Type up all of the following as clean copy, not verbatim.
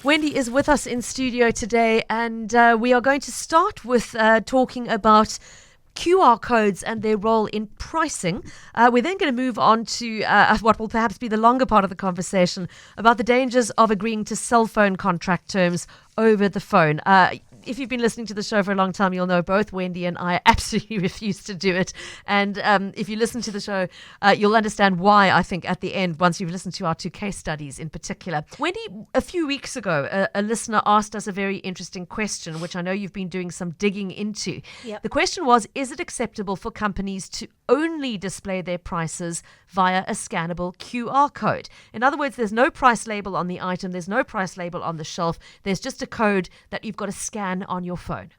Wendy is with us in studio today, and we are going to start with talking about QR codes and their role in pricing. We're then going to move on to what will perhaps be the longer part of the conversation about the dangers of agreeing to cell phone contract terms over the phone. If you've been listening to the show for a long time, you'll know both Wendy and I absolutely refuse to do it. And if you listen to the show, you'll understand why, I think, at the end, once you've listened to our two case studies in particular. Wendy, a few weeks ago, a listener asked us a very interesting question, which I know you've been doing some digging into. Yep. The question was, is it acceptable for companies to only display their prices via a scannable QR code? In other words, there's no price label on the item, there's no price label on the shelf, there's just a code that you've got to scan on your phone.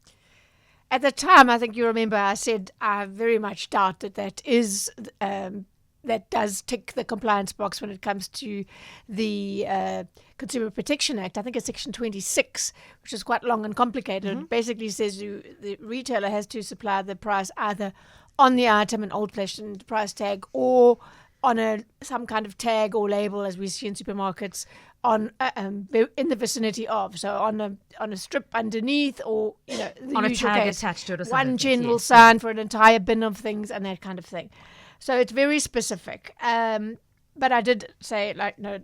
At the time, I think you remember I said I very much doubt that is that does tick the compliance box when it comes to the Consumer Protection Act. I think it's Section 26, which is quite long and complicated. Mm-hmm. It basically says the retailer has to supply the price either on the item, an old-fashioned price tag, or on some kind of tag or label, as we see in supermarkets, on in the vicinity of, so on a strip underneath, or the on a usual tag case, attached to it or something. one general sign for an entire bin of things and that kind of thing. So it's very specific. But I did say, no,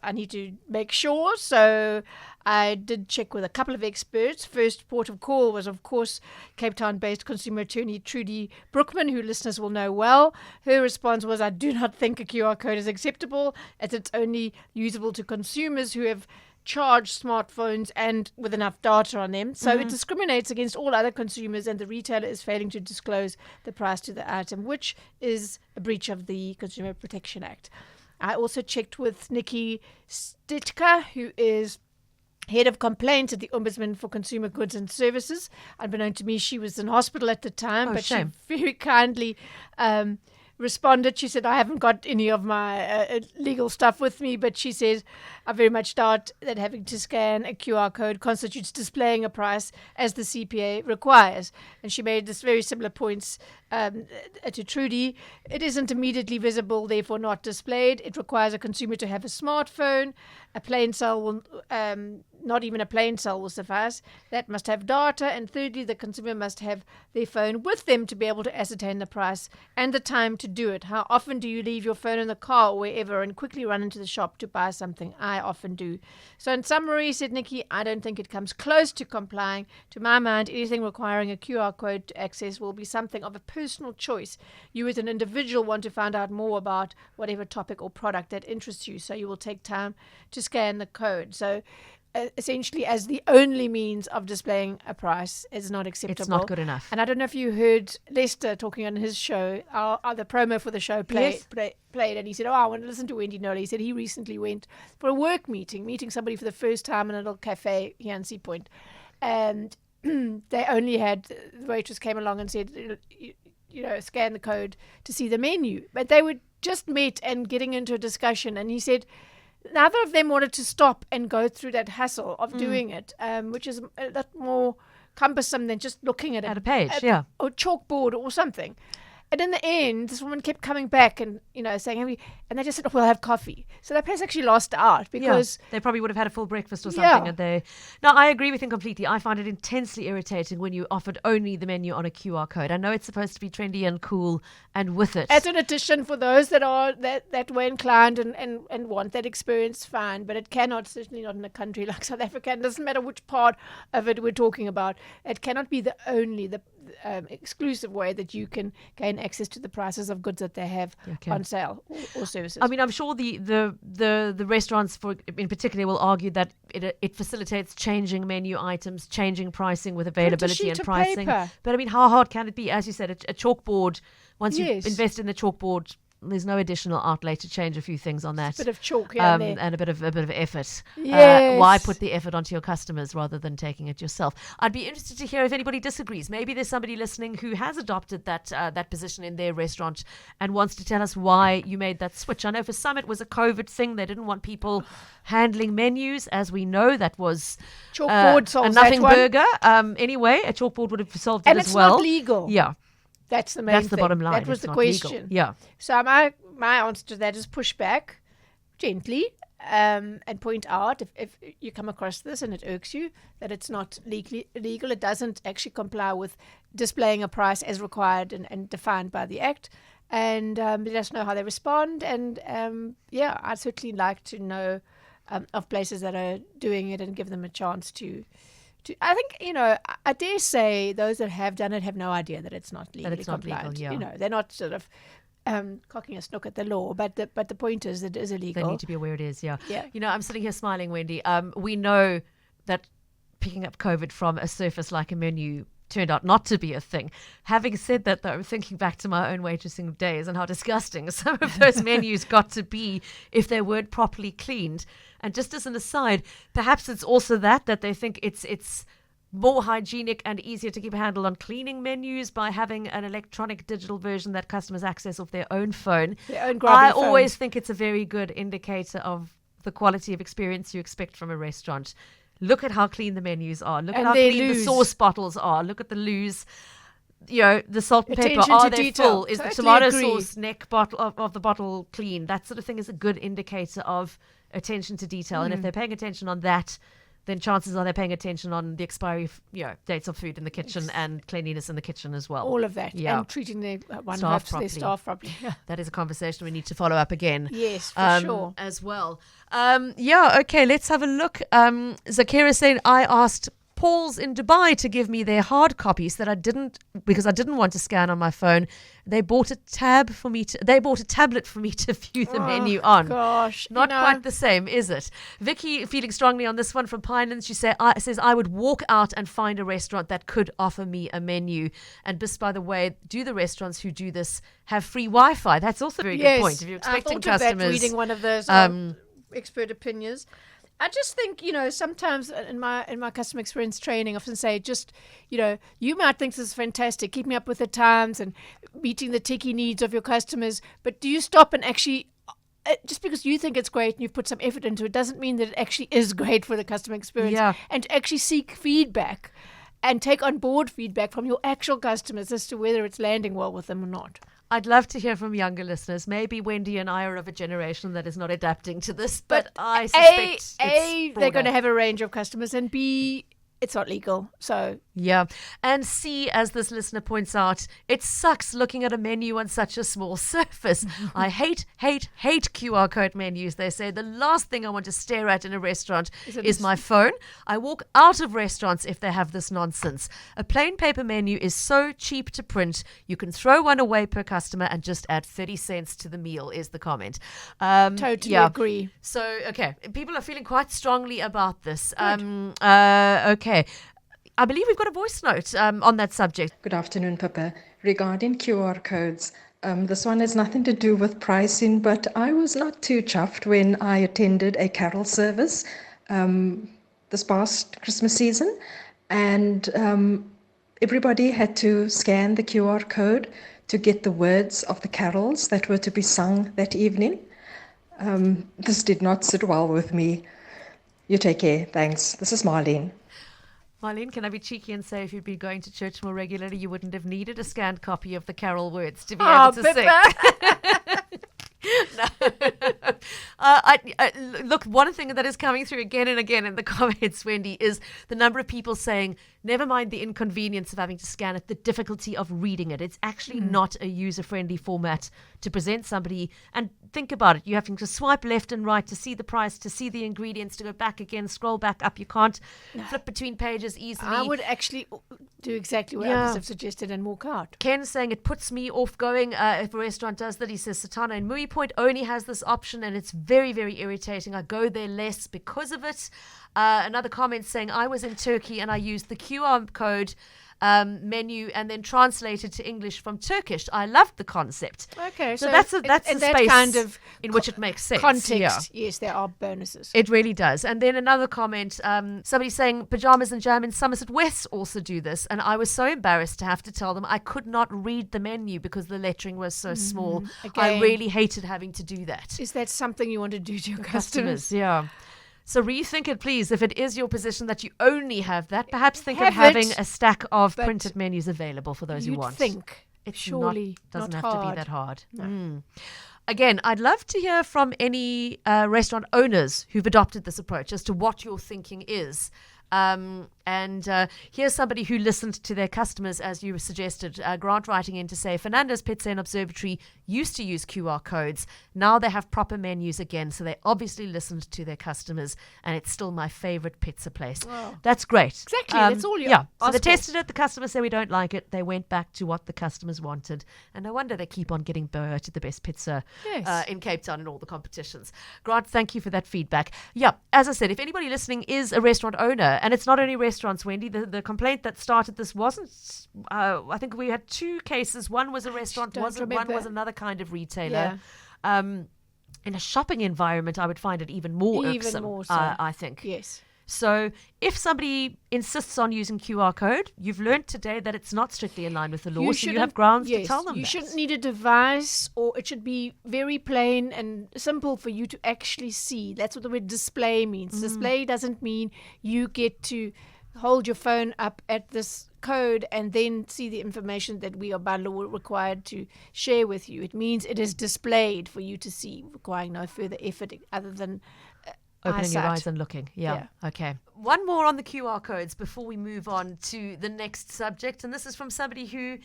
I need to make sure. So I did check with a couple of experts. First port of call was, of course, Cape Town-based consumer attorney Trudy Brookman, who listeners will know well. Her response was, I do not think a QR code is acceptable, as it's only usable to consumers who have charged smartphones and with enough data on them. So it discriminates against all other consumers, and the retailer is failing to disclose the price to the item, which is a breach of the Consumer Protection Act. I also checked with Nikki Stitka, who is head of complaints at the Ombudsman for Consumer Goods and Services. Unbeknown to me, she was in hospital at the time, but shame. she very kindly responded. She said, I haven't got any of my legal stuff with me, but she says, I very much doubt that having to scan a QR code constitutes displaying a price as the CPA requires. And she made this very similar points to Trudy. It isn't immediately visible, therefore not displayed. It requires a consumer to have a smartphone. A plain cell will, not even a plain cell will suffice. That must have data. And thirdly, the consumer must have their phone with them to be able to ascertain the price and the time to do it. How often do you leave your phone in the car or wherever and quickly run into the shop to buy something? I often do. So in summary, said Nikki, I don't think it comes close to complying. To my mind, anything requiring a QR code to access will be something of a personal choice. You as an individual want to find out more about whatever topic or product that interests you, so you will take time to scan the code. So essentially, as the only means of displaying a price is not acceptable. It's not good enough. And I don't know if you heard Lester talking on his show, the promo for the show played, and he said, I want to listen to Wendy Knowler. He said he recently went for a work meeting somebody for the first time in a little cafe here in Sea Point. And they only had, the waitress came along and said, scan the code to see the menu. But they were just met and getting into a discussion. And he said, neither of them wanted to stop and go through that hassle of doing it, which is a lot more cumbersome than just looking at a page, or chalkboard or something. And in the end, this woman kept coming back and, saying, and they just said, we'll have coffee. So that place actually lost out because they probably would have had a full breakfast or something. Yeah. No, I agree with him completely. I find it intensely irritating when you offered only the menu on a QR code. I know it's supposed to be trendy and cool and with it. As an addition for those that are that were inclined and want that experience, fine. But it cannot, certainly not in a country like South Africa. It doesn't matter which part of it we're talking about. It cannot be the exclusive way that you can gain access to the prices of goods that they have on sale or services. I mean, I'm sure the restaurants, in particular, will argue that it facilitates changing menu items, changing pricing with availability and pricing. Paper. But I mean, how hard can it be? As you said, a chalkboard. Once you Yes. invest in the chalkboard, there's no additional outlay to change a few things on that. A bit of chalk here and there. And a bit of effort. Yes. Why put the effort onto your customers rather than taking it yourself? I'd be interested to hear if anybody disagrees. Maybe there's somebody listening who has adopted that position in their restaurant and wants to tell us why you made that switch. I know for some it was a COVID thing. They didn't want people handling menus. As we know, that was Chalkboard solves a nothing that one. burger. Anyway, a chalkboard would have solved it And as it's well. not legal. Yeah. That's the main That's the thing. bottom line. That was It's the not question. legal. Yeah. So my answer to that is push back gently and point out if you come across this and it irks you, that it's not legal. It doesn't actually comply with displaying a price as required and defined by the Act. And let us know how they respond. And I'd certainly like to know of places that are doing it and give them a chance to. I think, I dare say those that have done it have no idea that it's not legally compliant. Legal, They're not sort of cocking a snook at the law, but the point is it is illegal. They need to be aware it is, yeah. Yeah. I'm sitting here smiling, Wendy. We know that picking up COVID from a surface like a menu turned out not to be a thing. Having said that, though, thinking back to my own waitressing days and how disgusting some of those menus got to be if they weren't properly cleaned. And just as an aside, perhaps it's also that they think it's more hygienic and easier to keep a handle on cleaning menus by having an electronic digital version that customers access off their own phone. Their own I phone. always think it's a very good indicator of the quality of experience you expect from a restaurant. Look at how clean the menus are. Look at how clean the sauce bottles are. Look at the loos. The salt and pepper. Are they full? Is the tomato sauce neck bottle of the bottle clean? That sort of thing is a good indicator of attention to detail. And if they're paying attention on that, then chances are they're paying attention on the expiry, dates of food in the kitchen and cleanliness in the kitchen as well. All of that. Yeah. And treating their staff properly. That is a conversation we need to follow up again. Yes, for sure. As well. Okay, let's have a look. Zakira saying, I asked Paul's in Dubai to give me their hard copies that I didn't want to scan on my phone. They bought a tablet for me to view the menu on. Gosh, not quite the same, is it? Vicky feeling strongly on this one from Pinelands. She says I would walk out and find a restaurant that could offer me a menu. And just by the way, do the restaurants who do this have free Wi-Fi? That's also a very good point. If you're expecting customers, of that reading one of those expert opinions. I just think, sometimes in my customer experience training, I often say, you might think this is fantastic, keeping up with the times and meeting the techie needs of your customers, but do you stop and actually, just because you think it's great and you've put some effort into it, doesn't mean that it actually is great for the customer experience. Yeah. And to actually seek feedback and take on board feedback from your actual customers as to whether it's landing well with them or not. I'd love to hear from younger listeners. Maybe Wendy and I are of a generation that is not adapting to this, but I suspect they're going to have a range of customers, and B, it's not legal. So yeah. And C, as this listener points out, it sucks looking at a menu on such a small surface. I hate QR code menus. They say the last thing I want to stare at in a restaurant is my phone. I walk out of restaurants if they have this nonsense. A plain paper menu is so cheap to print. You can throw one away per customer and just add 30 cents to the meal, is the comment. Totally agree. So, okay. People are feeling quite strongly about this. Okay. I believe we've got a voice note on that subject. Good afternoon, Pippa. Regarding QR codes, this one has nothing to do with pricing, but I was not too chuffed when I attended a carol service this past Christmas season, and everybody had to scan the QR code to get the words of the carols that were to be sung that evening. This did not sit well with me. You take care. Thanks. This is Marlene. Marlene, can I be cheeky and say if you'd been going to church more regularly, you wouldn't have needed a scanned copy of the carol words to be able to sing? Look, one thing that is coming through again and again in the comments, Wendy, is the number of people saying, never mind the inconvenience of having to scan it, the difficulty of reading it. It's actually not a user-friendly format to present somebody. And think about it. You have to swipe left and right to see the price, to see the ingredients, to go back again, scroll back up. You can't flip between pages easily. I would actually do exactly what others have suggested and walk out. Ken's saying it puts me off going if a restaurant does that. He says Satana and Mui Point only has this option and it's very, very irritating. I go there less because of it. Another comment saying I was in Turkey and I used the QR code menu and then translated to English from Turkish. I loved the concept. Okay, so that's the space kind of in which it makes sense. Context, yes, there are bonuses. It really does. And then another comment, somebody saying Pajamas and Jam in Somerset West also do this, and I was so embarrassed to have to tell them I could not read the menu because the lettering was so small. Again, I really hated having to do that. Is that something you want to do to your customers? Yeah. So rethink it, please. If it is your position that you only have that, perhaps think of having a stack of printed menus available for those who want. It surely doesn't have hard. to be that hard. No. Again, I'd love to hear from any restaurant owners who've adopted this approach as to what your thinking is. And here's somebody who listened to their customers, as you suggested. Grant writing in to say, Fernando's Pizza and Observatory used to use QR codes. Now they have proper menus again, so they obviously listened to their customers, and it's still my favorite pizza place. Oh. That's great. Exactly. That's all you Yeah. So they ask for. tested it. The customers say we don't like it. They went back to what the customers wanted. And no wonder they keep on getting voted the best pizza Yes. in Cape Town in all the competitions. Grant, thank you for that feedback. Yeah, as I said, if anybody listening is a restaurant owner, and it's not only restaurants, Wendy, the complaint that started this wasn't, I think we had 2 cases. One was a restaurant, one was another kind of retailer. Yeah. In a shopping environment, I would find it even more irksome, more so. I think. Yes. So if somebody insists on using QR code, you've learned today that it's not strictly in line with the law, so you have grounds to tell them You that. shouldn't need a device, or it should be very plain and simple for you to actually see. That's what the word display means. Display doesn't mean you get to hold your phone up at this code and then see the information that we are by law required to share with you. It means it is displayed for you to see, requiring no further effort other than opening your eyesight. eyes and looking. Yeah. Okay. One more on the QR codes before we move on to the next subject. And this is from somebody who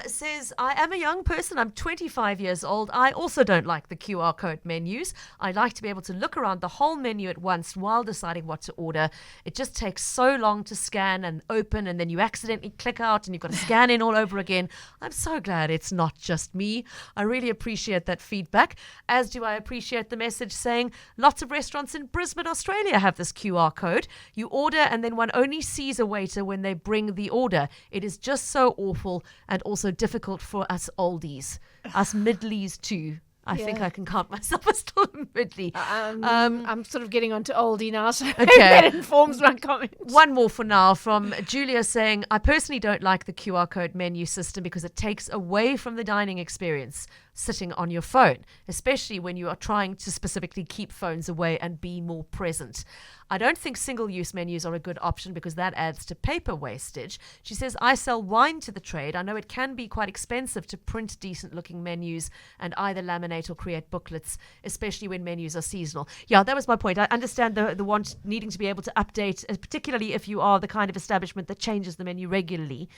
says, I am a young person. I'm 25 years old. I also don't like the QR code menus. I like to be able to look around the whole menu at once while deciding what to order. It just takes so long to scan and open, and then you accidentally click out and you've got to scan in all over again. I'm so glad it's not just me. I really appreciate that feedback, as do I appreciate the message saying lots of restaurants in Brisbane, Australia have this QR code. You order and then one only sees a waiter when they bring the order. It is just so awful and also difficult for us oldies, us middlies too. I think I can count myself as still a middly. I'm sort of getting onto oldie now, so Okay. that informs my comment. One more for now from Julia saying, I personally don't like the QR code menu system because it takes away from the dining experience sitting on your phone, especially when you are trying to specifically keep phones away and be more present. I don't think single-use menus are a good option because that adds to paper wastage. She says, I sell wine to the trade. I know it can be quite expensive to print decent-looking menus and either laminate or create booklets, especially when menus are seasonal. Yeah, that was my point. I understand the want needing to be able to update, particularly if you are the kind of establishment that changes the menu regularly.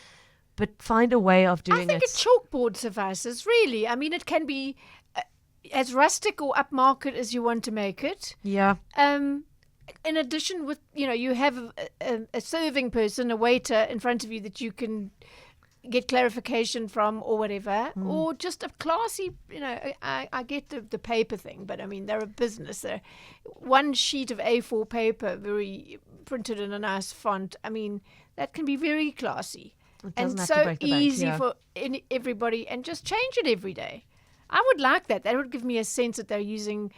But find a way of doing it. I think a chalkboard suffices, really. I mean, it can be as rustic or upmarket as you want to make it. Yeah. In addition, you have a serving person, a waiter in front of you that you can get clarification from or whatever, or just a classy, I get the paper thing, but I mean, they're a business. They're one sheet of A4 paper, very printed in a nice font. I mean, that can be very classy. And so easy for everybody, and just change it every day. I would like that. That would give me a sense that they're using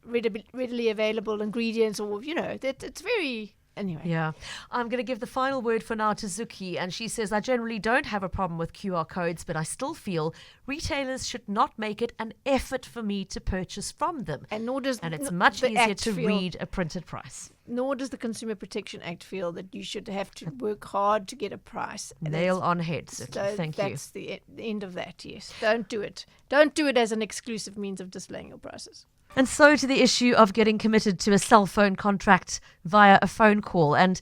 readily available ingredients, or that it's very. Anyway. Yeah. I'm going to give the final word for now to Zuki, and she says, I generally don't have a problem with QR codes, but I still feel retailers should not make it an effort for me to purchase from them. And it's much easier to read a printed price. Nor does the Consumer Protection Act feel that you should have to work hard to get a price. Nail on head, Zuki. So Thank you. That's the end of that, yes. Don't do it. Don't do it as an exclusive means of displaying your prices. And so to the issue of getting committed to a cell phone contract via a phone call. And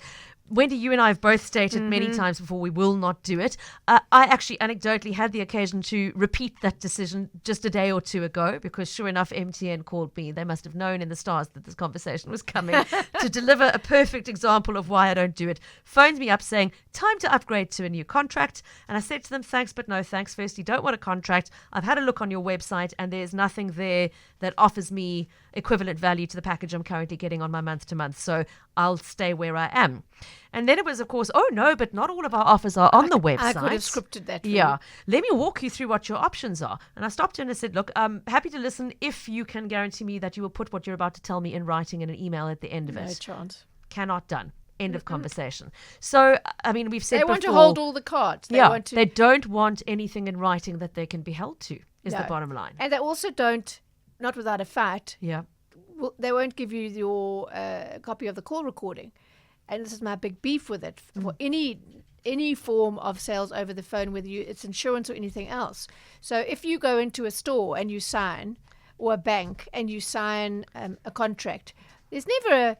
Wendy, you and I have both stated many times before we will not do it. I actually anecdotally had the occasion to repeat that decision just a day or two ago, because sure enough, MTN called me. They must have known in the stars that this conversation was coming to deliver a perfect example of why I don't do it. Phoned me up saying, time to upgrade to a new contract. And I said to them, thanks, but no thanks. Firstly, don't want a contract. I've had a look on your website and there's nothing there that offers me equivalent value to the package I'm currently getting on my month to month. So I'll stay where I am. And then it was, of course, oh no, but not all of our offers are on the website. I could have scripted that. Yeah. Let me walk you through what your options are. And I stopped her and I said, look, I'm happy to listen if you can guarantee me that you will put what you're about to tell me in writing in an email at the end of it. No chance. Cannot done. End of conversation. So, I mean, we've said they before. Want to hold all the cards. They don't want anything in writing that they can be held to, is the bottom line. And they also don't, not without a fight, yeah, they won't give you your copy of the call recording. and this is my big beef with it, for any form of sales over the phone, whether it's insurance or anything else. So if you go into a store and you sign, or a bank and you sign a contract, there's never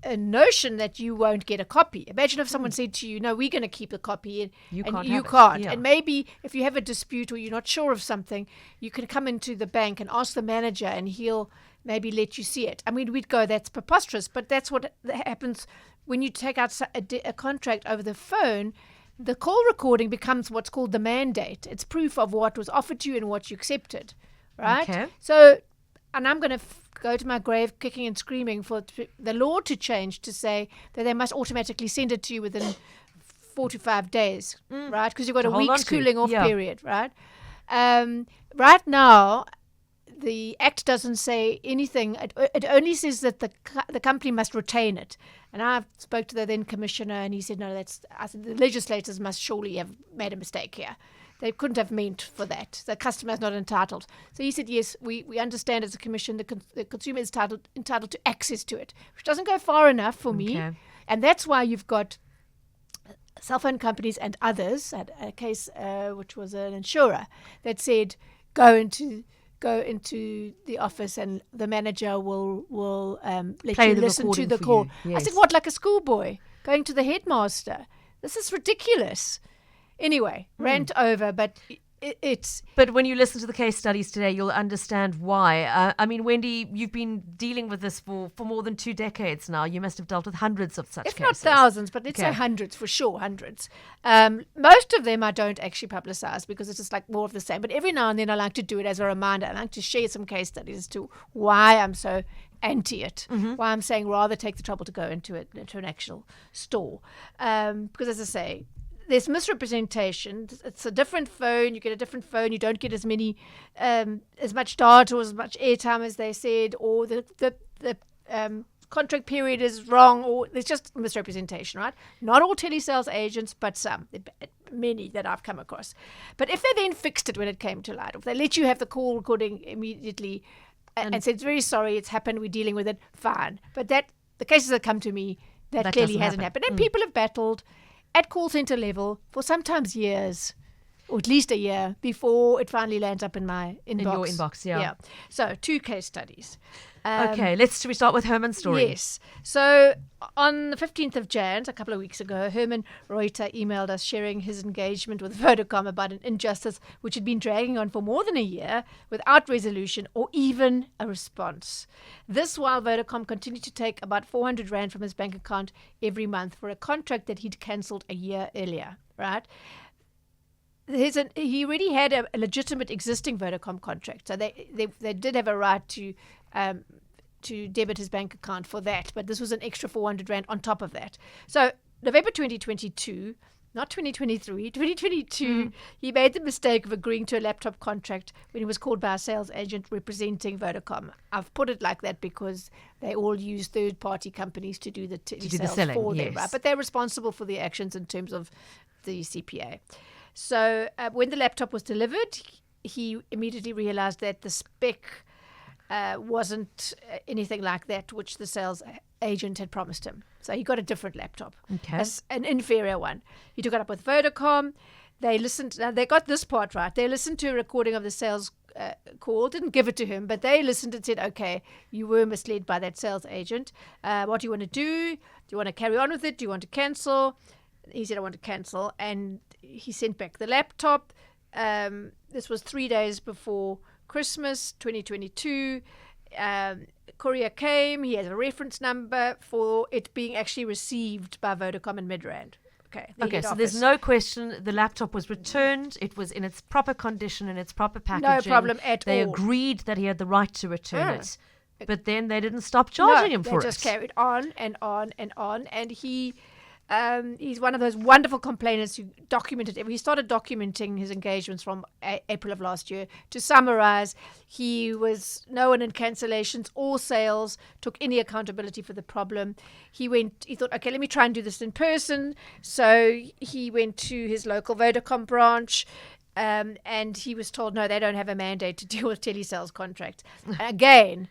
a notion that you won't get a copy. Imagine if someone said to you, no, we're going to keep the copy, and you can't. Yeah. And maybe if you have a dispute or you're not sure of something, you can come into the bank and ask the manager and he'll maybe let you see it. I mean, we'd go, that's preposterous, but that's what happens when you take out a contract over the phone. The call recording becomes what's called the mandate. It's proof of what was offered to you and what you accepted, right? Okay. So, and I'm going to go to my grave kicking and screaming for the law to change to say that they must automatically send it to you within 4 to 5 days, right? Because you've got a week's cooling off period, right? Right now, the Act doesn't say anything. It only says that the company must retain it. And I spoke to the then commissioner, and he said, no, I said, the legislators must surely have made a mistake here. They couldn't have meant for that. The customer is not entitled. So he said, yes, we understand as a commission the consumer is entitled to access to it, which doesn't go far enough for me. And that's why you've got cell phone companies and others, had a case which was an insurer, that said, go into the office and the manager will let you listen to the call. Yes. I said, what, like a schoolboy going to the headmaster? This is ridiculous. Anyway, rant over, but it's... But when you listen to the case studies today, you'll understand why. I mean, Wendy, you've been dealing with this for more than 2 decades now. You must have dealt with hundreds of such cases. If not thousands, but let's say hundreds, for sure, hundreds. Most of them I don't actually publicize because it's just like more of the same. But every now and then I like to do it as a reminder. I like to share some case studies as to why I'm so anti it, why I'm saying rather take the trouble to go into an actual store. Because as I say, there's misrepresentation. It's a different phone. You get a different phone. You don't get as much data or as much airtime as they said, or the contract period is wrong, or there's just misrepresentation, right? Not all telesales agents, but some, many that I've come across. But if they then fixed it when it came to light, if they let you have the call recording immediately and said, very sorry, it's happened, we're dealing with it, fine. But the cases that come to me, that clearly hasn't happened. And people have battled at call center level for sometimes years, or at least a year, before it finally lands up in my inbox. In your inbox, yeah. So 2 case studies. Okay, should we start with Herman's story? Yes. So on the 15th of Jan, a couple of weeks ago, Herman Reuter emailed us sharing his engagement with Vodacom about an injustice which had been dragging on for more than a year without resolution or even a response. This while Vodacom continued to take about 400 Rand from his bank account every month for a contract that he'd cancelled a year earlier, right? He already had a legitimate existing Vodacom contract, so they did have a right to debit his bank account for that, but this was an extra 400 Rand on top of that. So November 2022, not 2023, 2022, he made the mistake of agreeing to a laptop contract when he was called by a sales agent representing Vodacom. I've put it like that because they all use third-party companies to do the telesales for them, right? But they're responsible for the actions in terms of the CPA. So when the laptop was delivered, he immediately realized that the spec wasn't anything like that which the sales agent had promised him. So he got a different laptop, as an inferior one. He took it up with Vodacom. They listened. They got this part right. They listened to a recording of the sales call, didn't give it to him, but they listened and said, okay, you were misled by that sales agent. What do you want to do? Do you want to carry on with it? Do you want to cancel? He said, I want to cancel. And he sent back the laptop. This was 3 days before Christmas 2022. Courier came. He has a reference number for it being actually received by Vodacom in Midrand. Okay, so there's no question. The laptop was returned. It was in its proper condition, in its proper packaging. No problem at all. They agreed that he had the right to return it. But then they didn't stop charging him for it. They just carried on and on and on. And he's one of those wonderful complainants who documented it. He started documenting his engagements from April of last year. To summarize, he was no one in cancellations or sales, took any accountability for the problem. He thought, okay, let me try and do this in person. So he went to his local Vodacom branch. And he was told, no, they don't have a mandate to deal with telesales contracts. Again,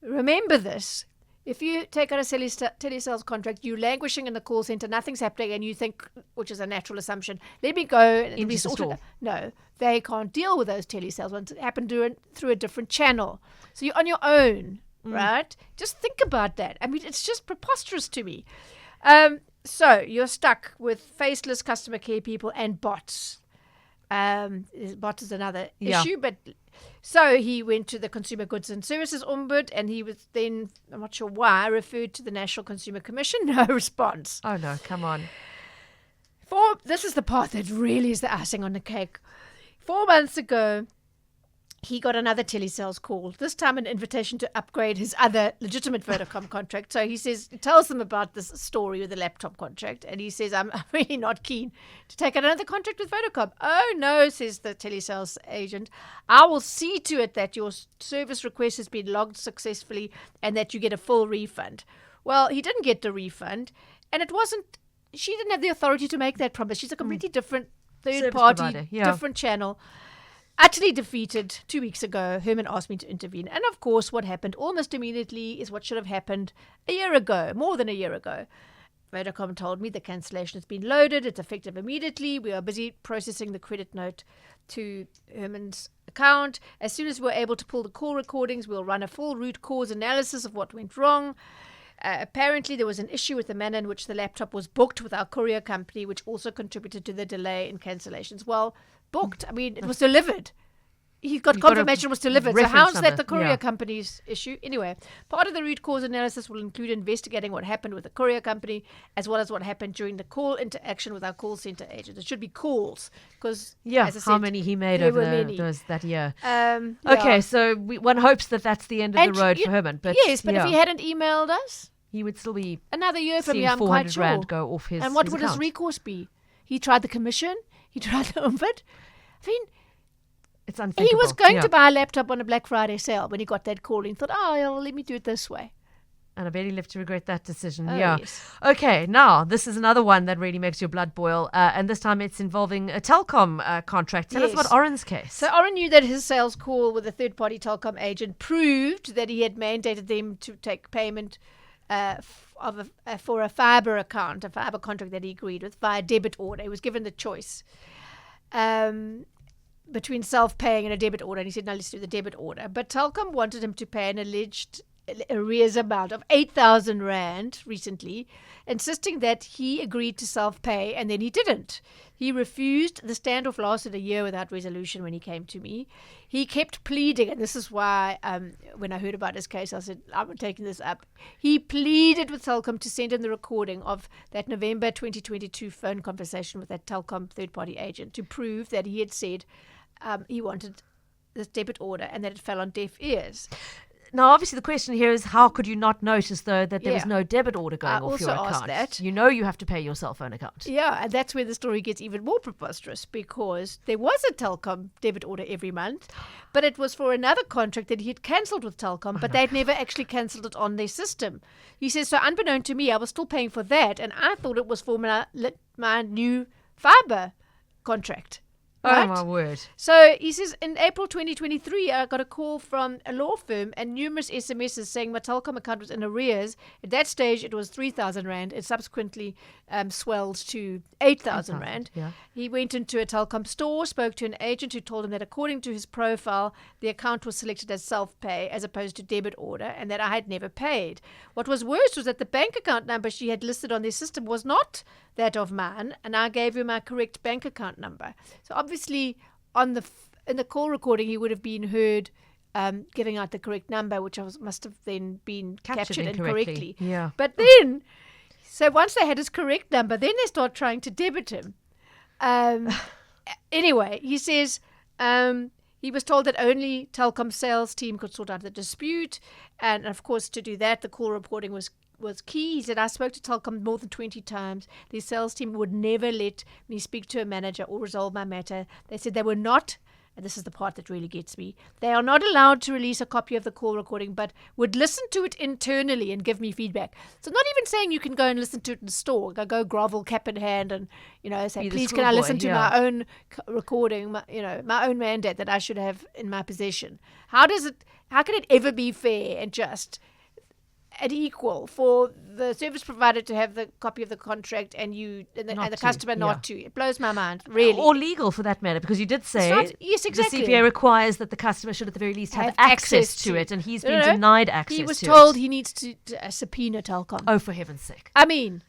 remember this. If you take out a telesales contract, you're languishing in the call center, nothing's happening, and you think, which is a natural assumption, let me go and it'll be Into the sorted. store. No, they can't deal with those telesales ones. It happened through a different channel. So you're on your own, right? Just think about that. I mean, it's just preposterous to me. So you're stuck with faceless customer care people and bots. Bots is another issue, but so he went to the Consumer Goods and Services Ombud, and he was then, I'm not sure why, referred to the National Consumer Commission. No response. Oh no, come on. This is the part that really is the icing on the cake. 4 months ago, he got another telesales call, this time an invitation to upgrade his other legitimate Vodacom contract. So he tells them about this story with the laptop contract, and he says, I'm really not keen to take out another contract with Vodacom. Oh no, says the telesales agent, I will see to it that your service request has been logged successfully and that you get a full refund. Well, he didn't get the refund, and she didn't have the authority to make that promise. She's a completely different third Service party, provider, yeah. different channel. Utterly defeated 2 weeks ago. Herman asked me to intervene. And of course, what happened almost immediately is what should have happened a year ago, more than a year ago. Vodacom told me the cancellation has been loaded. It's effective immediately. We are busy processing the credit note to Herman's account. As soon as we're able to pull the call recordings, we'll run a full root cause analysis of what went wrong. Apparently, there was an issue with the manner in which the laptop was booked with our courier company, which also contributed to the delay in cancellations. Well, booked. I mean, it was delivered. He got confirmation it was delivered. So how's that the courier company's issue? Anyway, part of the root cause analysis will include investigating what happened with the courier company, as well as what happened during the call interaction with our call center agent. It should be calls, because as I said, how many he made there over were many. that year. Yeah. Okay, so one hopes that that's the end of the road for Herman. But yes, but if he hadn't emailed us, he would still be another year from seeing me, I'm quite 400 sure. rand go off his And what would his account. recourse be? He tried the commission. He tried the Ombud. I mean, it's unthinkable. he was going to buy a laptop on a Black Friday sale when he got that call. He thought, let me do it this way. And I bet he lived to regret that decision. Oh, yeah. yes. Okay, now this is another one that really makes your blood boil. And this time it's involving a Telkom contract. Tell us about Oren's case. So Oren knew that his sales call with a third-party Telkom agent proved that he had mandated them to take payment for a fiber account, a fiber contract that he agreed with via debit order. He was given the choice between self-paying and a debit order, and he said, no, let's do the debit order. But Telkom wanted him to pay an alleged arrears amount of 8,000 Rand recently, insisting that he agreed to self-pay, and then he didn't. He refused. The standoff lasted a year without resolution when he came to me. He kept pleading, and this is why when I heard about his case, I said, I'm taking this up. He pleaded with Telkom to send him the recording of that November 2022 phone conversation with that Telkom third-party agent to prove that he had said he wanted this debit order and that it fell on deaf ears. Now, obviously, the question here is how could you not notice, though, that there was no debit order going off your account? Also asked that. You know you have to pay your cell phone account. Yeah, and that's where the story gets even more preposterous, because there was a Telkom debit order every month, but it was for another contract that he had cancelled with Telkom, but they'd never actually cancelled it on their system. He says, so unbeknown to me, I was still paying for that, and I thought it was for my new fiber contract. Right? Oh, my word. So he says, in April 2023, I got a call from a law firm and numerous SMSs saying my Telkom account was in arrears. At that stage, it was 3,000 Rand. It subsequently swelled to 8,000 Rand. Yeah. He went into a Telkom store, spoke to an agent who told him that according to his profile, the account was selected as self-pay as opposed to debit order, and that I had never paid. What was worse was that the bank account number she had listed on their system was not that of mine, and I gave her my correct bank account number. So obviously, in the call recording, he would have been heard giving out the correct number, which must have then been captured incorrectly. Yeah. But then, so once they had his correct number, then they start trying to debit him. Anyway, he says he was told that only Telkom's sales team could sort out the dispute, and of course, to do that, the call reporting was key. He said, I spoke to Telkom more than 20 times. The sales team would never let me speak to a manager or resolve my matter. They said they were not, and this is the part that really gets me, they are not allowed to release a copy of the call recording, but would listen to it internally and give me feedback. So not even saying you can go and listen to it in the store, go grovel cap in hand and, say, please can I listen to my own recording, my own mandate that I should have in my possession. How can it ever be fair and just? at equal for the service provider to have the copy of the contract and the customer not to. It blows my mind, really. Or legal for that matter, because you did say yes, exactly. the CPA requires that the customer should at the very least have access to it, and he's been denied access to it. He was told he needs to subpoena Telkom. Oh, for heaven's sake. I mean,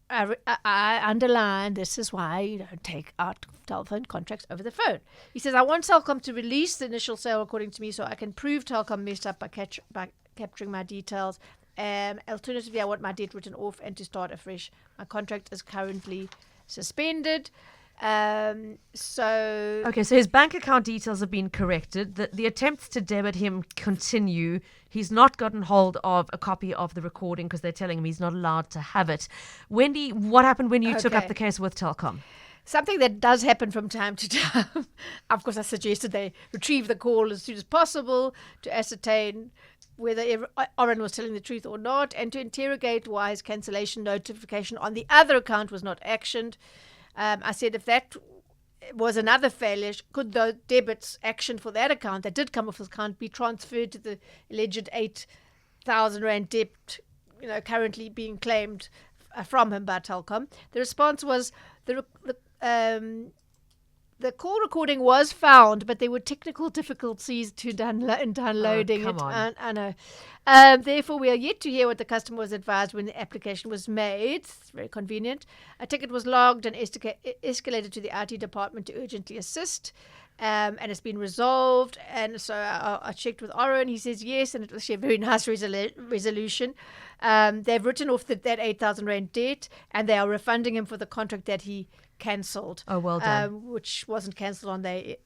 I underline, this is why you don't take out telephone contracts over the phone. He says, I want Telkom to release the initial sale according to me so I can prove Telkom messed up by capturing my details. Alternatively, I want my debt written off and to start afresh. My contract is currently suspended. So his bank account details have been corrected. The attempts to debit him continue. He's not gotten hold of a copy of the recording because they're telling him he's not allowed to have it. Wendy, what happened when you took up the case with Telkom? Something that does happen from time to time. Of course, I suggested they retrieve the call as soon as possible to ascertain whether Oren was telling the truth or not, and to interrogate why his cancellation notification on the other account was not actioned. I said if that was another failure, could the debits action for that account that did come off his account be transferred to the alleged 8,000 Rand debt, currently being claimed from him by Telkom? The response was the call recording was found, but there were technical difficulties to downloading it. I know. Therefore, we are yet to hear what the customer was advised when the application was made. It's very convenient. A ticket was logged and escalated to the IT department to urgently assist. And it's been resolved. And so I checked with Oren. He says yes, and it was a very nice resolution. They've written off that 8,000 Rand debt, and they are refunding him for the contract that he cancelled. Oh, well done. Which wasn't cancelled on their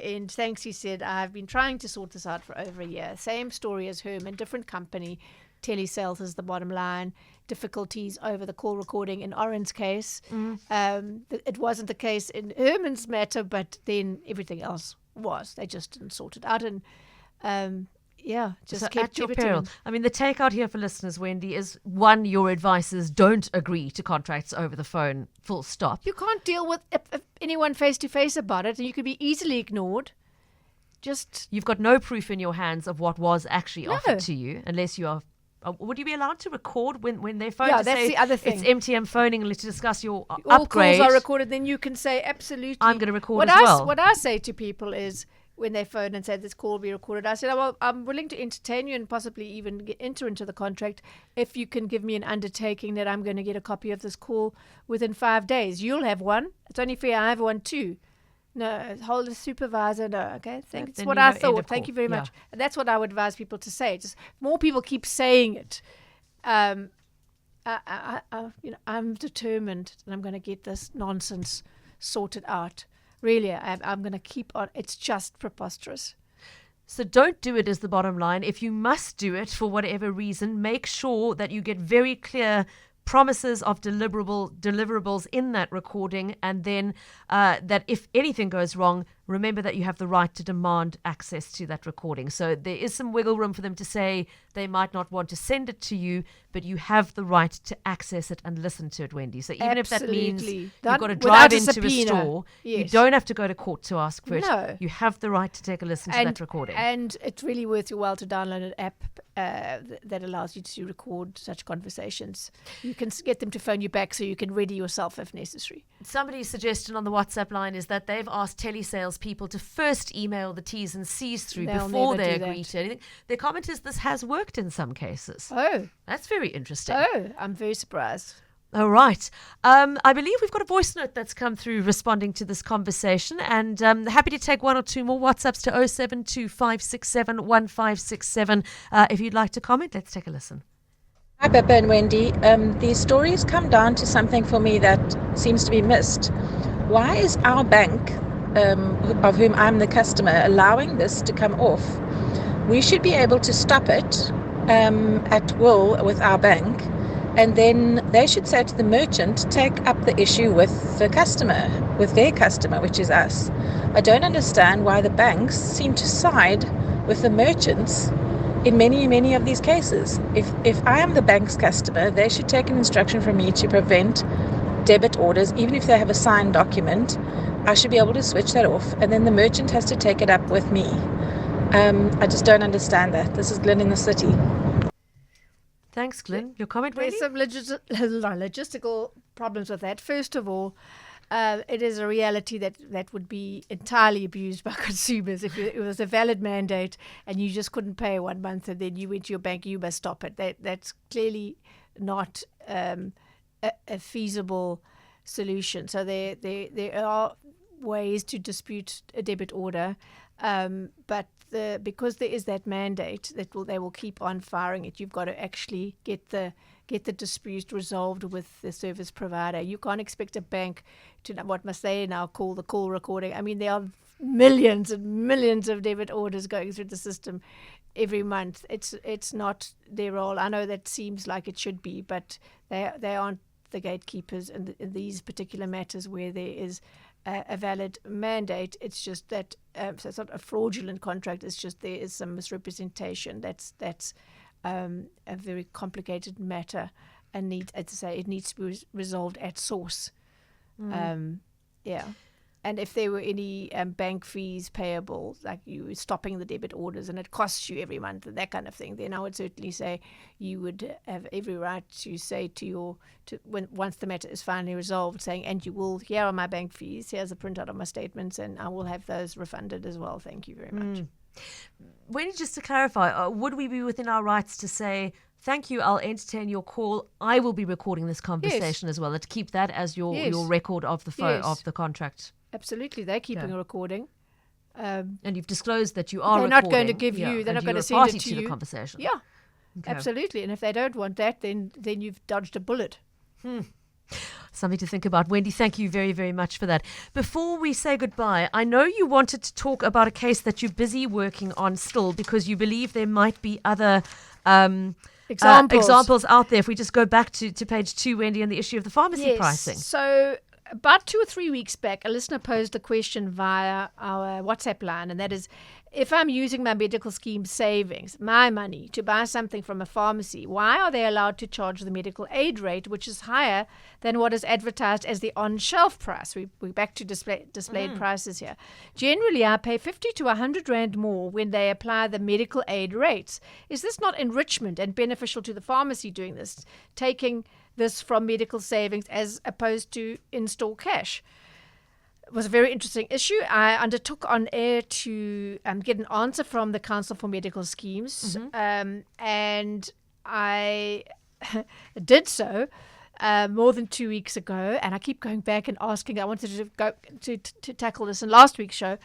end. Thanks, he said. I've been trying to sort this out for over a year. Same story as Herman, different company. Telesales is the bottom line. Difficulties over the call recording in Oren's case. It wasn't the case in Herman's matter, but then everything else was. They just didn't sort it out. And just kept at your peril. I mean, the takeout here for listeners, Wendy, is one, your advice is don't agree to contracts over the phone, full stop. You can't deal with anyone face to face about it, and you could be easily ignored. You've got no proof in your hands of what was actually offered to you, unless you are. Would you be allowed to record when they phone to that's say the other thing. It's MTM phoning to discuss your all upgrade? Calls are recorded, then you can say absolutely. I'm going to record as well. What I say to people is, when they phone and say this call will be recorded, I said, well, I'm willing to entertain you and possibly even enter into the contract if you can give me an undertaking that I'm going to get a copy of this call within 5 days. You'll have one. It's only fair I have one too. No, hold the supervisor. No, okay. That's what I thought. Thank you very much. And that's what I would advise people to say. Just more people keep saying it. I'm determined that I'm going to get this nonsense sorted out. Really, I'm going to keep on. It's just preposterous. So don't do it is the bottom line. If you must do it for whatever reason, make sure that you get very clear promises of deliverables in that recording, and then that if anything goes wrong, remember that you have the right to demand access to that recording. So there is some wiggle room for them to say they might not want to send it to you, but you have the right to access it and listen to it, Wendy. So even if that means you've got to drive into a store, you don't have to go to court to ask for it. No. You have the right to take a listen to that recording. And it's really worth your while to download an app that allows you to record such conversations. You can get them to phone you back so you can ready yourself if necessary. Somebody's suggestion on the WhatsApp line is that they've asked telesales people to first email the T's and C's through before they agree to anything. Their comment is this has worked in some cases. Oh. That's very interesting. Oh, I'm very surprised. All right. I believe we've got a voice note that's come through responding to this conversation, and happy to take one or two more WhatsApps to 0725671567. If you'd like to comment, let's take a listen. Hi, Pippa and Wendy. These stories come down to something for me that seems to be missed. Why is our bank, of whom I'm the customer, allowing this to come off? We should be able to stop it at will with our bank, and then they should say to the merchant, take up the issue with the customer, with their customer, which is us. I don't understand why the banks seem to side with the merchants in many of these cases. If I am the bank's customer, they should take an instruction from me to prevent debit orders, even if they have a signed document. I should be able to switch that off, and then the merchant has to take it up with me. I just don't understand that. This is Glen in the city. Thanks, Glenn. Your comment, Wendy? There's some logistical problems with that. First of all, it is a reality that would be entirely abused by consumers. If it was a valid mandate and you just couldn't pay 1 month and then you went to your bank, you must stop it. That's clearly not a feasible solution. So there are ways to dispute a debit order, but because there is that mandate they will keep on firing it. You've got to actually get the dispute resolved with the service provider. You can't expect a bank to, what must they now call the call recording? I mean, there are millions and millions of debit orders going through the system every month. It's not their role. I know that seems like it should be, but they aren't the gatekeepers in these particular matters where there is a valid mandate. It's just that so it's not a fraudulent contract. It's just there is some misrepresentation. That's a very complicated matter, and it needs to be resolved at source. Yeah. And if there were any bank fees payable, like you were stopping the debit orders and it costs you every month and that kind of thing, then I would certainly say you would have every right to say once the matter is finally resolved, saying, and you will, here are my bank fees, here's a printout of my statements, and I will have those refunded as well. Thank you very much. Wendy, just to clarify, would we be within our rights to say, thank you, I'll entertain your call, I will be recording this conversation as well, and to keep that as your record of the of the contract? Absolutely, they're keeping a recording. And you've disclosed that you are they're recording. Not going to give you, they're not going to send it to you. The conversation. Yeah, absolutely. And if they don't want that, then you've dodged a bullet. Something to think about. Wendy, thank you very, very much for that. Before we say goodbye, I know you wanted to talk about a case that you're busy working on still because you believe there might be other examples out there. If we just go back to page 2, Wendy, and the issue of the pharmacy pricing. So about 2 or 3 weeks back, a listener posed a question via our WhatsApp line, and that is, if I'm using my medical scheme savings, my money, to buy something from a pharmacy, why are they allowed to charge the medical aid rate, which is higher than what is advertised as the on-shelf price? We're back to displayed prices here. Generally, I pay 50 to 100 Rand more when they apply the medical aid rates. Is this not enrichment and beneficial to the pharmacy doing this, taking this from medical savings as opposed to in-store cash? It was a very interesting issue. I undertook on air to get an answer from the Council for Medical Schemes, and I did so more than 2 weeks ago, and I keep going back and asking. I wanted to go to tackle this in last week's show.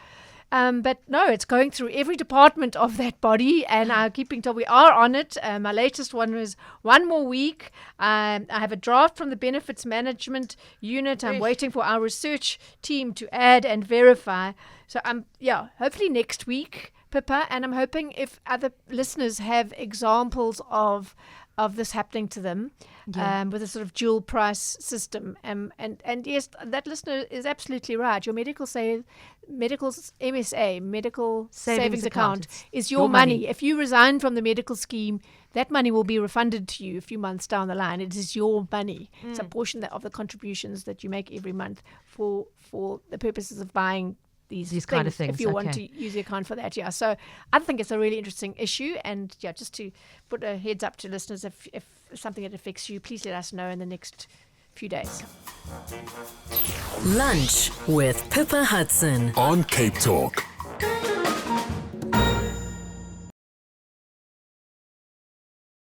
But no, it's going through every department of that body, and I'm keeping told we are on it. My latest one was 1 more week. I have a draft from the Benefits Management Unit. I'm waiting for our research team to add and verify. So hopefully next week, Pippa, and I'm hoping if other listeners have examples of this happening to them, with a sort of dual price system. And yes, that listener is absolutely right. Your medical MSA, medical savings account, is your money. If you resign from the medical scheme, that money will be refunded to you a few months down the line. It is your money. It's a portion of the contributions that you make every month for the purposes of buying these kind of things, if you want to use the account for that. So I think it's a really interesting issue, and just to put a heads up to listeners, if something that affects you, please let us know in the next few days. Lunch with Pippa Hudson on CapeTalk.